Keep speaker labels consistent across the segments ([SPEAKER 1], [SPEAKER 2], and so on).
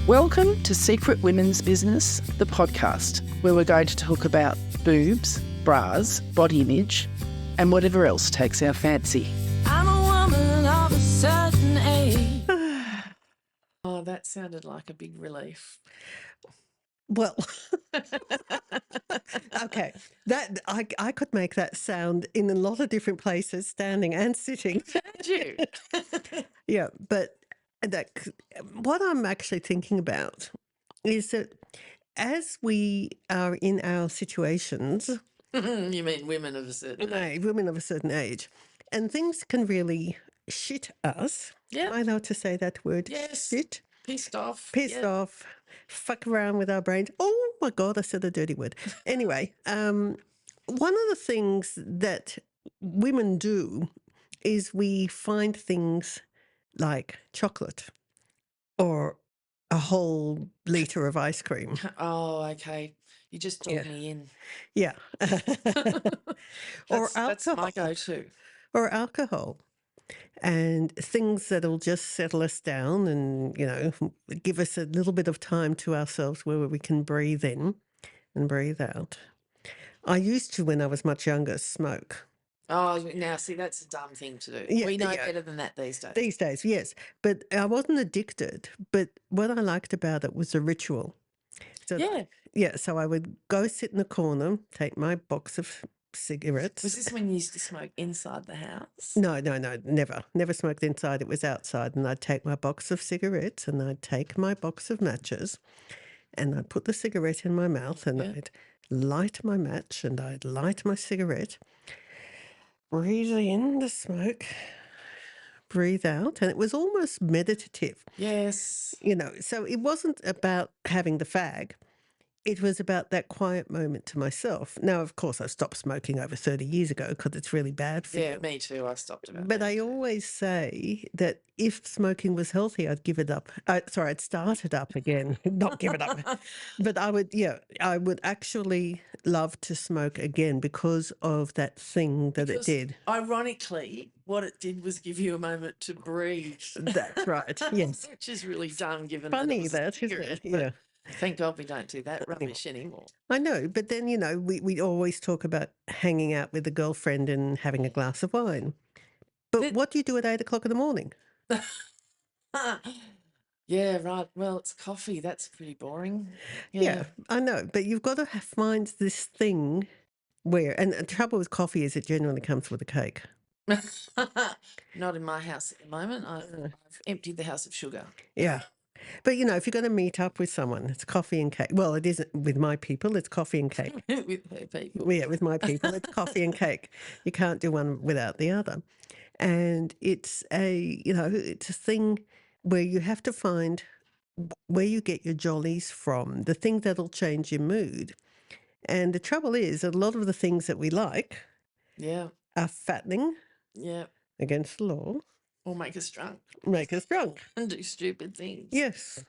[SPEAKER 1] Welcome to Secret Women's Business, the podcast, where we're going to talk about boobs, bras, body image, and whatever else takes our fancy.
[SPEAKER 2] I'm a woman of a certain age.
[SPEAKER 1] Oh, that sounded like a big relief.
[SPEAKER 3] Well, okay, that I could make that sound in a lot of different places, standing and sitting.
[SPEAKER 1] Did you?
[SPEAKER 3] Yeah, but what I'm actually thinking about is that as we are in our situations,
[SPEAKER 1] You mean women of a certain age?
[SPEAKER 3] women of a certain age, and things can really shit us.
[SPEAKER 1] Yeah.
[SPEAKER 3] I know to say that word.
[SPEAKER 1] Yes.
[SPEAKER 3] Shit.
[SPEAKER 1] Pissed off.
[SPEAKER 3] Pissed off, fuck around with our brains. Oh my God, I said a dirty word. Anyway, one of the things that women do is we find things like chocolate or a whole litre of ice cream.
[SPEAKER 1] Oh, okay. You just took me in.
[SPEAKER 3] Yeah. Or
[SPEAKER 1] That's
[SPEAKER 3] alcohol.
[SPEAKER 1] my go-to.
[SPEAKER 3] Or alcohol. And things that'll just settle us down and, give us a little bit of time to ourselves where we can breathe in and breathe out. I used to, when I was much younger, smoke.
[SPEAKER 1] Oh, now see, that's a dumb thing to do.
[SPEAKER 3] Yeah,
[SPEAKER 1] We know
[SPEAKER 3] yeah.
[SPEAKER 1] better than that these days.
[SPEAKER 3] These days, yes. But I wasn't addicted. But what I liked about it was the ritual. So,
[SPEAKER 1] Yeah.
[SPEAKER 3] So I would go sit in the corner, take my box of cigarettes.
[SPEAKER 1] Was this when you used to smoke inside the house?
[SPEAKER 3] No, never. Never smoked inside. It was outside. And I'd take my box of cigarettes and I'd take my box of matches and I'd put the cigarette in my mouth and I'd light my match and I'd light my cigarette, breathe in the smoke, breathe out. And it was almost meditative.
[SPEAKER 1] Yes.
[SPEAKER 3] So it wasn't about having the fag. It was about that quiet moment to myself. Now, of course, I stopped smoking over 30 years ago because it's really bad for you.
[SPEAKER 1] Yeah, me too. I stopped about
[SPEAKER 3] But
[SPEAKER 1] that.
[SPEAKER 3] I always say that if smoking was healthy, I'd give it up. I'd start it up again, not give it up. But I would actually love to smoke again because of that thing that it did.
[SPEAKER 1] Ironically, what it did was give you a moment to breathe.
[SPEAKER 3] That's right. Yes.
[SPEAKER 1] Which is really dumb given
[SPEAKER 3] Funny
[SPEAKER 1] that it was a
[SPEAKER 3] isn't
[SPEAKER 1] cigarette,
[SPEAKER 3] it?
[SPEAKER 1] but
[SPEAKER 3] Yeah.
[SPEAKER 1] thank God we don't do that rubbish anymore.
[SPEAKER 3] I know, but then, we always talk about hanging out with a girlfriend and having a glass of wine. But what do you do at 8 o'clock in the morning?
[SPEAKER 1] Yeah, right. Well, it's coffee. That's pretty boring.
[SPEAKER 3] Yeah, I know. But you've got to find this thing where, and the trouble with coffee is it generally comes with a cake.
[SPEAKER 1] Not in my house at the moment. I've emptied the house of sugar.
[SPEAKER 3] Yeah. But, if you're going to meet up with someone, it's coffee and cake. Well, it isn't with my people, it's coffee and cake.
[SPEAKER 1] With her people.
[SPEAKER 3] Yeah, with my people, it's coffee and cake. You can't do one without the other. And it's it's a thing where you have to find where you get your jollies from, the thing that'll change your mood. And the trouble is, a lot of the things that we like are fattening against the law.
[SPEAKER 1] Or make us drunk.
[SPEAKER 3] Make us drunk.
[SPEAKER 1] And do stupid things.
[SPEAKER 3] Yes.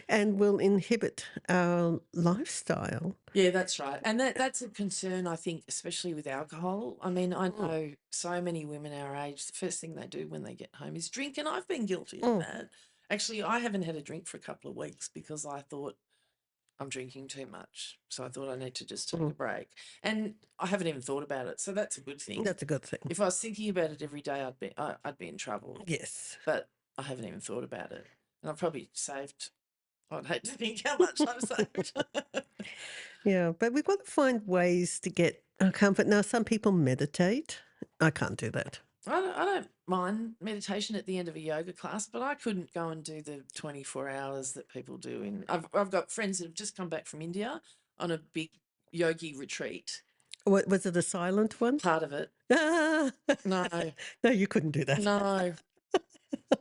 [SPEAKER 3] And will inhibit our lifestyle.
[SPEAKER 1] Yeah, that's right. And that's a concern, I think, especially with alcohol. I mean, I know so many women our age, the first thing they do when they get home is drink, and I've been guilty of that. Actually, I haven't had a drink for a couple of weeks because I thought I'm drinking too much. So I thought I need to just take a break. And I haven't even thought about it. So that's a good thing.
[SPEAKER 3] That's a good thing.
[SPEAKER 1] If I was thinking about it every day, I'd be in trouble.
[SPEAKER 3] Yes.
[SPEAKER 1] But I haven't even thought about it. And I've probably saved, I'd hate to think how much I've saved.
[SPEAKER 3] Yeah, but we've got to find ways to get comfort. Now, some people meditate. I can't do that.
[SPEAKER 1] I don't mind meditation at the end of a yoga class, but I couldn't go and do the 24 hours that people do. I've got friends that have just come back from India on a big yogi retreat.
[SPEAKER 3] What was it, a silent one?
[SPEAKER 1] Part of it.
[SPEAKER 3] No. No, you couldn't do that.
[SPEAKER 1] No.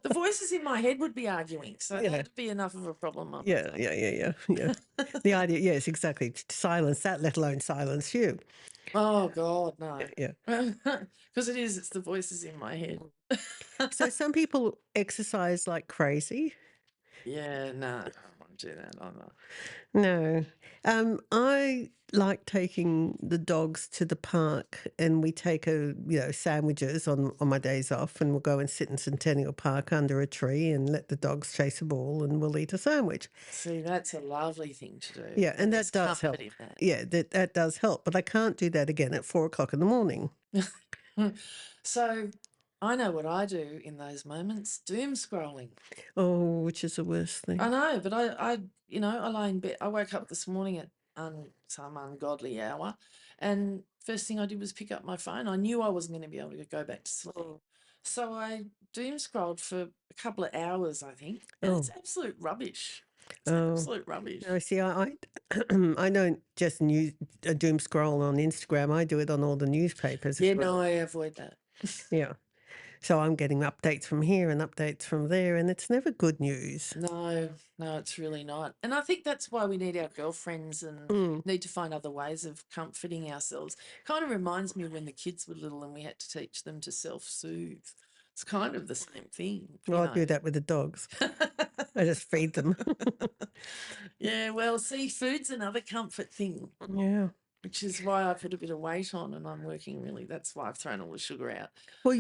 [SPEAKER 1] The voices in my head would be arguing, so that'd be enough of a problem.
[SPEAKER 3] Yeah. The idea, yes, exactly. To silence that, let alone silence you.
[SPEAKER 1] Oh, God, no.
[SPEAKER 3] Yeah.
[SPEAKER 1] Because it's the voices in my head.
[SPEAKER 3] So some people exercise like crazy.
[SPEAKER 1] Yeah, no. Oh, my do that. I'm not.
[SPEAKER 3] No. I like taking the dogs to the park and we take sandwiches on my days off and we'll go and sit in Centennial Park under a tree and let the dogs chase a ball and we'll eat a sandwich.
[SPEAKER 1] See, that's a lovely thing to do.
[SPEAKER 3] Yeah, and
[SPEAKER 1] there's
[SPEAKER 3] that does help.
[SPEAKER 1] comfort in that.
[SPEAKER 3] Yeah, that does help. But I can't do that again at 4 o'clock in the morning.
[SPEAKER 1] So I know what I do in those moments, doom scrolling.
[SPEAKER 3] Oh, which is the worst thing.
[SPEAKER 1] I know, but I lie in bed. I woke up this morning at some ungodly hour, and first thing I did was pick up my phone. I knew I wasn't going to be able to go back to sleep. So I doom scrolled for a couple of hours, I think, and it's absolute rubbish. It's absolute rubbish.
[SPEAKER 3] No, see, I I don't just doom scroll on Instagram. I do it on all the newspapers
[SPEAKER 1] Yeah,
[SPEAKER 3] as well.
[SPEAKER 1] no, I avoid that.
[SPEAKER 3] Yeah. So I'm getting updates from here and updates from there, and it's never good news.
[SPEAKER 1] No, it's really not. And I think that's why we need our girlfriends and need to find other ways of comforting ourselves. Kind of reminds me when the kids were little and we had to teach them to self-soothe. It's kind of the same thing.
[SPEAKER 3] Well, I do that with the dogs. I just feed them.
[SPEAKER 1] Yeah, well, see, food's another comfort thing.
[SPEAKER 3] Yeah.
[SPEAKER 1] Which is why I put a bit of weight on and I'm working really. That's why I've thrown all the sugar out.
[SPEAKER 3] Well,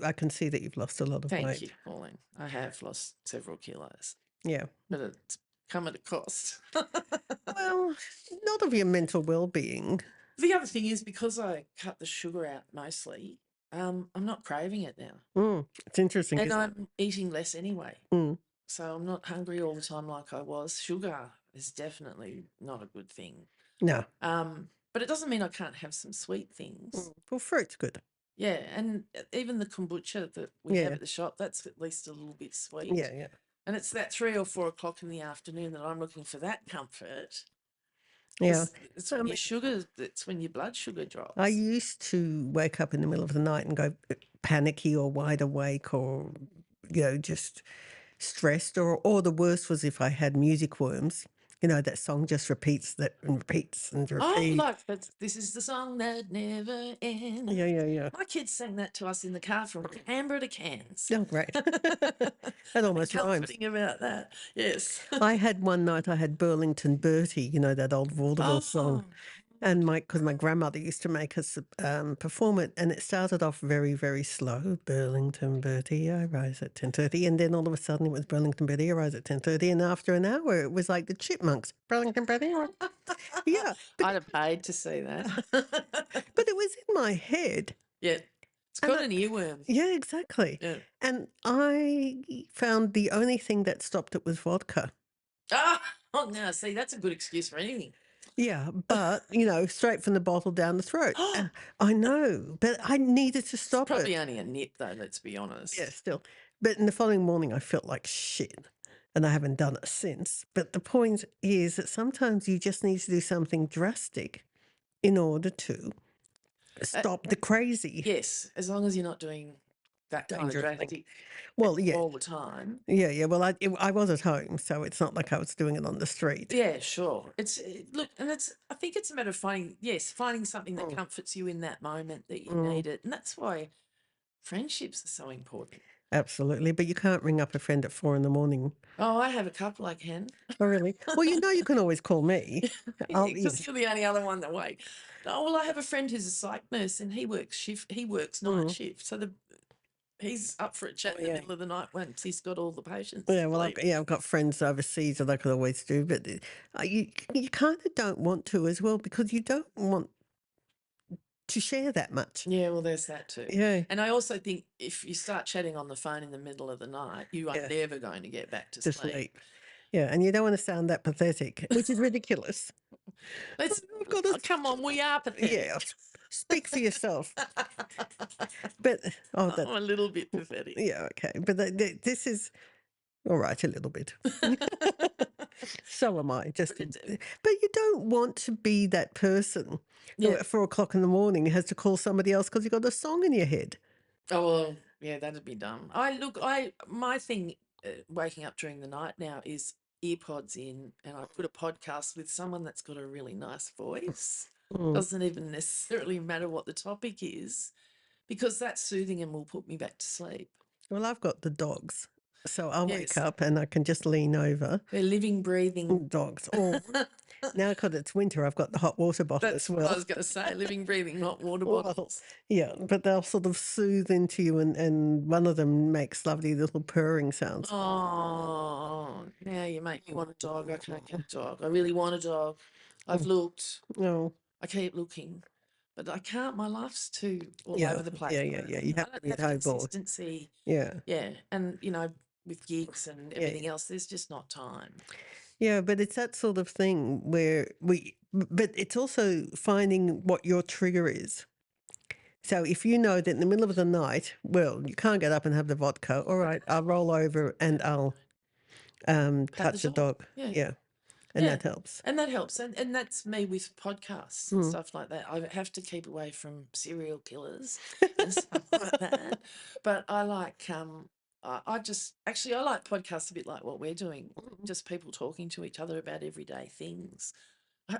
[SPEAKER 3] I can see that you've lost a lot of weight.
[SPEAKER 1] Thank you, Pauline. I have lost several kilos.
[SPEAKER 3] Yeah.
[SPEAKER 1] But it's come at a cost.
[SPEAKER 3] Well, not of your mental well-being.
[SPEAKER 1] The other thing is because I cut the sugar out mostly, I'm not craving it now.
[SPEAKER 3] It's interesting.
[SPEAKER 1] And I'm eating less anyway.
[SPEAKER 3] Mm.
[SPEAKER 1] So I'm not hungry all the time like I was. Sugar is definitely not a good thing.
[SPEAKER 3] No.
[SPEAKER 1] But it doesn't mean I can't have some sweet things.
[SPEAKER 3] Well, fruit's good.
[SPEAKER 1] Yeah, and even the kombucha that we have at the shop, that's at least a little bit sweet.
[SPEAKER 3] Yeah, yeah.
[SPEAKER 1] And it's that 3 or 4 o'clock in the afternoon that I'm looking for that comfort.
[SPEAKER 3] Yeah.
[SPEAKER 1] It's when your sugar, it's when your blood sugar drops.
[SPEAKER 3] I used to wake up in the middle of the night and go panicky or wide awake or, just stressed. Or the worst was if I had music worms. That song just repeats that and repeats and repeats.
[SPEAKER 1] Oh, like this is the song that never ends.
[SPEAKER 3] Yeah.
[SPEAKER 1] My kids sang that to us in the car from Canberra to Cairns.
[SPEAKER 3] Oh, great. That almost rhymes.
[SPEAKER 1] Comforting about that, yes.
[SPEAKER 3] I had one night, I had Burlington Bertie, that old vaudeville song. And because my grandmother used to make us perform it, and it started off very, very slow. Burlington Bertie, I rise at 10:30, and then all of a sudden it was Burlington Bertie, I rise at 10:30, and after an hour it was like the Chipmunks. Burlington Bertie, yeah.
[SPEAKER 1] I'd have paid to see that.
[SPEAKER 3] But it was in my head.
[SPEAKER 1] Yeah, it's got an earworm.
[SPEAKER 3] Yeah, exactly.
[SPEAKER 1] Yeah.
[SPEAKER 3] And I found the only thing that stopped it was vodka.
[SPEAKER 1] Oh, no, see, that's a good excuse for anything.
[SPEAKER 3] Yeah, but, straight from the bottle down the throat. I know, but I needed to stop
[SPEAKER 1] Probably
[SPEAKER 3] it.
[SPEAKER 1] only a nip, though, let's be honest.
[SPEAKER 3] Yeah, still. But in the following morning, I felt like shit, and I haven't done it since. But the point is that sometimes you just need to do something drastic in order to stop the crazy.
[SPEAKER 1] Yes, as long as you're not doing that kind of
[SPEAKER 3] Dangerous thing.
[SPEAKER 1] drastic
[SPEAKER 3] Well, yeah.
[SPEAKER 1] all the time.
[SPEAKER 3] Yeah. Well, I was at home, so it's not like I was doing it on the street.
[SPEAKER 1] Yeah, sure. Look, and I think it's a matter of finding something that comforts you in that moment that you need it. And that's why friendships are so important.
[SPEAKER 3] Absolutely. But you can't ring up a friend at 4 a.m.
[SPEAKER 1] Oh, I have a couple I can.
[SPEAKER 3] Oh, really? Well, you can always call me.
[SPEAKER 1] Because you're the only other one that wait. Oh, well, I have a friend who's a psych nurse and he works night shift. So he's up for a chat in the middle of the night once he's got all the patients.
[SPEAKER 3] Yeah, well, I've got friends overseas that I could always do, but you kind of don't want to as well because you don't want to share that much.
[SPEAKER 1] Yeah, well, there's that too.
[SPEAKER 3] Yeah.
[SPEAKER 1] And I also think if you start chatting on the phone in the middle of the night, you are never going to get back to sleep.
[SPEAKER 3] Yeah, and you don't want to sound that pathetic, which is ridiculous.
[SPEAKER 1] Come on, we are pathetic.
[SPEAKER 3] Yeah, speak for yourself. But
[SPEAKER 1] I'm a little bit pathetic.
[SPEAKER 3] Yeah, okay. But this is all right, a little bit. So am I. But you don't want to be that person who at 4 o'clock in the morning has to call somebody else because you've got a song in your head.
[SPEAKER 1] Oh, well, yeah, that'd be dumb. My thing waking up during the night now is earpods in and I put a podcast with someone that's got a really nice voice. Doesn't even necessarily matter what the topic is because that's soothing and will put me back to sleep.
[SPEAKER 3] Well, I've got the dogs. So I'll wake
[SPEAKER 1] Yes.
[SPEAKER 3] up and I can just lean over.
[SPEAKER 1] They're living, breathing.
[SPEAKER 3] Dogs. Or now because it's winter, I've got the hot water bottle
[SPEAKER 1] That's
[SPEAKER 3] as
[SPEAKER 1] what I
[SPEAKER 3] well.
[SPEAKER 1] was going to say. Living, breathing hot water
[SPEAKER 3] Well,
[SPEAKER 1] bottles.
[SPEAKER 3] yeah, but they'll sort of soothe into you, and one of them makes lovely little purring sounds.
[SPEAKER 1] Oh, now you make me want a dog. I can't get a dog. I really want a dog. I've looked.
[SPEAKER 3] Oh,
[SPEAKER 1] I keep looking, but I can't. My life's too all
[SPEAKER 3] yeah,
[SPEAKER 1] over the place.
[SPEAKER 3] yeah, yeah, yeah. You
[SPEAKER 1] I
[SPEAKER 3] have to
[SPEAKER 1] don't
[SPEAKER 3] be at
[SPEAKER 1] have
[SPEAKER 3] home more.
[SPEAKER 1] consistency.
[SPEAKER 3] Yeah,
[SPEAKER 1] Yeah, and with gigs and
[SPEAKER 3] yeah,
[SPEAKER 1] everything else, there's just not time.
[SPEAKER 3] yeah. But it's that sort of thing where but it's also finding what your trigger is. So if you know that in the middle of the night, well, you can't get up and have the vodka. All right, I'll roll over and I'll
[SPEAKER 1] Pat
[SPEAKER 3] touch
[SPEAKER 1] the
[SPEAKER 3] a
[SPEAKER 1] dog.
[SPEAKER 3] dog.
[SPEAKER 1] Yeah.
[SPEAKER 3] Yeah, and
[SPEAKER 1] Yeah.
[SPEAKER 3] that helps.
[SPEAKER 1] And that helps. And that's me with podcasts and stuff like that. I have to keep away from serial killers and stuff like that. But I like I just actually I like podcasts a bit like what we're doing. Just people talking to each other about everyday things.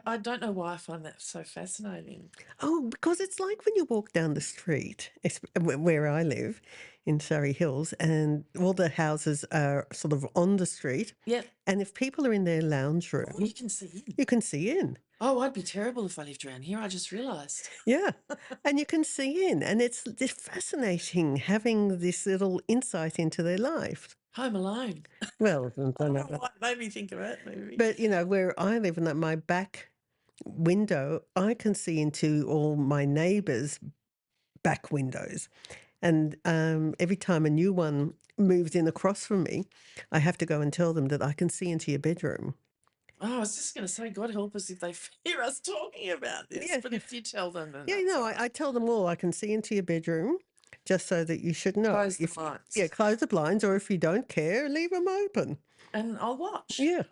[SPEAKER 1] I don't know why I find that so fascinating.
[SPEAKER 3] Oh, because it's like when you walk down the street, where I live in Surrey Hills, and all the houses are sort of on the street.
[SPEAKER 1] Yep.
[SPEAKER 3] And if people are in their lounge
[SPEAKER 1] Oh,
[SPEAKER 3] room,
[SPEAKER 1] you can see in.
[SPEAKER 3] you can see in.
[SPEAKER 1] Oh, I'd be terrible if I lived around here. I just realised.
[SPEAKER 3] Yeah. And you can see in. And it's fascinating having this little insight into their life.
[SPEAKER 1] Home Alone.
[SPEAKER 3] Well, I
[SPEAKER 1] I
[SPEAKER 3] don't
[SPEAKER 1] don't
[SPEAKER 3] know.
[SPEAKER 1] know what made me think of that movie.
[SPEAKER 3] But, where I live in my back window, I can see into all my neighbours' back windows. And every time a new one moves in across from me, I have to go and tell them that I can see into your bedroom.
[SPEAKER 1] Oh, I was just going to say, God help us if they hear us talking about this.
[SPEAKER 3] Yeah,
[SPEAKER 1] But
[SPEAKER 3] yeah.
[SPEAKER 1] if you tell them, then
[SPEAKER 3] Yeah,
[SPEAKER 1] that's all right.
[SPEAKER 3] I tell them all I can see into your bedroom, just so that you should know.
[SPEAKER 1] Close the blinds.
[SPEAKER 3] Yeah, close the blinds, or if you don't care, leave them open.
[SPEAKER 1] And I'll watch.
[SPEAKER 3] Yeah,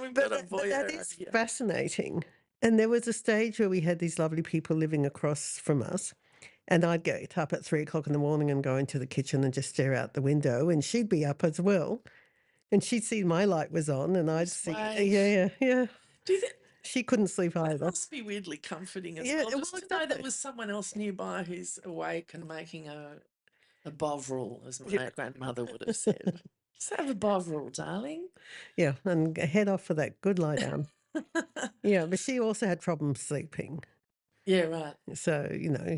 [SPEAKER 1] We've
[SPEAKER 3] but
[SPEAKER 1] got a
[SPEAKER 3] but that
[SPEAKER 1] voyeur
[SPEAKER 3] is
[SPEAKER 1] over here.
[SPEAKER 3] fascinating. And there was a stage where we had these lovely people living across from us. And I'd get up at 3 o'clock in the morning and go into the kitchen and just stare out the window. And she'd be up as well. And she'd see my light was on, and I'd see,
[SPEAKER 1] wave.
[SPEAKER 3] yeah.
[SPEAKER 1] Do you think
[SPEAKER 3] She couldn't sleep
[SPEAKER 1] that
[SPEAKER 3] either.
[SPEAKER 1] must be weirdly comforting as
[SPEAKER 3] Yeah,
[SPEAKER 1] well?
[SPEAKER 3] well,
[SPEAKER 1] Just to know there
[SPEAKER 3] exactly.
[SPEAKER 1] was someone else nearby who's awake and making a bovril, as
[SPEAKER 3] Yeah.
[SPEAKER 1] my grandmother would have said. Just have a bovril, darling.
[SPEAKER 3] Yeah, and head off for that good lie down. Yeah, but she also had problems sleeping.
[SPEAKER 1] Yeah, right.
[SPEAKER 3] So,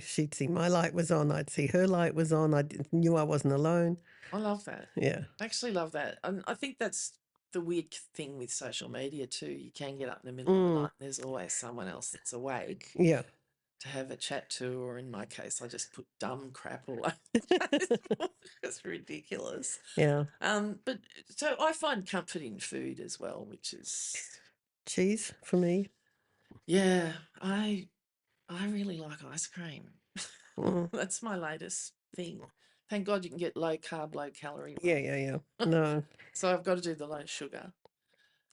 [SPEAKER 3] she'd see my light was on, I'd see her light was on, knew I wasn't alone.
[SPEAKER 1] I love that.
[SPEAKER 3] Yeah.
[SPEAKER 1] I actually love that. And I think that's the weird thing with social media too. You can get up in the middle of the night and there's always someone else that's awake
[SPEAKER 3] Yeah.
[SPEAKER 1] to have a chat to, or in my case, I just put dumb crap all over Facebook. It's ridiculous.
[SPEAKER 3] Yeah.
[SPEAKER 1] But so I find comfort in food as well, which is
[SPEAKER 3] Cheese for me.
[SPEAKER 1] yeah, I really like ice cream.
[SPEAKER 3] Mm.
[SPEAKER 1] That's my latest thing. Thank God you can get low carb, low calorie.
[SPEAKER 3] Yeah. No.
[SPEAKER 1] So I've got to do the low sugar.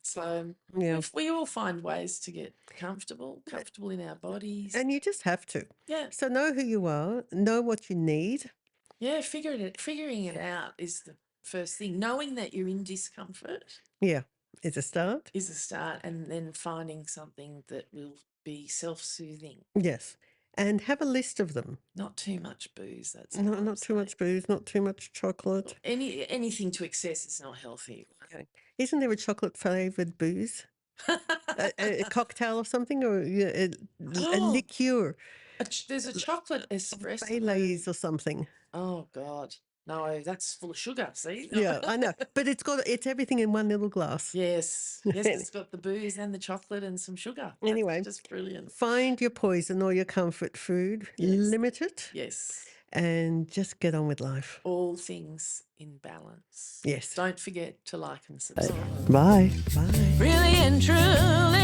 [SPEAKER 1] So
[SPEAKER 3] Yeah.
[SPEAKER 1] we all find ways to get comfortable in our bodies.
[SPEAKER 3] And you just have to.
[SPEAKER 1] Yeah.
[SPEAKER 3] So know who you are, know what you need.
[SPEAKER 1] Yeah, figuring it out is the first thing. Knowing that you're in discomfort
[SPEAKER 3] Yeah. It's a start.
[SPEAKER 1] is a start, and then finding something that will be self-soothing.
[SPEAKER 3] Yes. And have a list of them.
[SPEAKER 1] Not too much booze, that's
[SPEAKER 3] No,
[SPEAKER 1] all I'm
[SPEAKER 3] not too much
[SPEAKER 1] saying.
[SPEAKER 3] booze, not too much chocolate.
[SPEAKER 1] Anything to excess is not healthy.
[SPEAKER 3] Okay. Isn't there a chocolate flavored booze? A cocktail or something, or a
[SPEAKER 1] Oh,
[SPEAKER 3] liqueur,
[SPEAKER 1] there's a chocolate espresso.
[SPEAKER 3] Baileys or something.
[SPEAKER 1] Oh God, no, that's full of sugar. See?
[SPEAKER 3] Yeah, I know, but it's everything in one little glass.
[SPEAKER 1] Yes, it's got the booze and the chocolate and some sugar. That's
[SPEAKER 3] Anyway,
[SPEAKER 1] just brilliant.
[SPEAKER 3] find your poison or your comfort food,
[SPEAKER 1] Yes.
[SPEAKER 3] limit it,
[SPEAKER 1] Yes,
[SPEAKER 3] and just get on with life.
[SPEAKER 1] all things in balance.
[SPEAKER 3] Yes.
[SPEAKER 1] Don't forget to like and subscribe.
[SPEAKER 3] Bye. Bye.
[SPEAKER 2] Really and truly.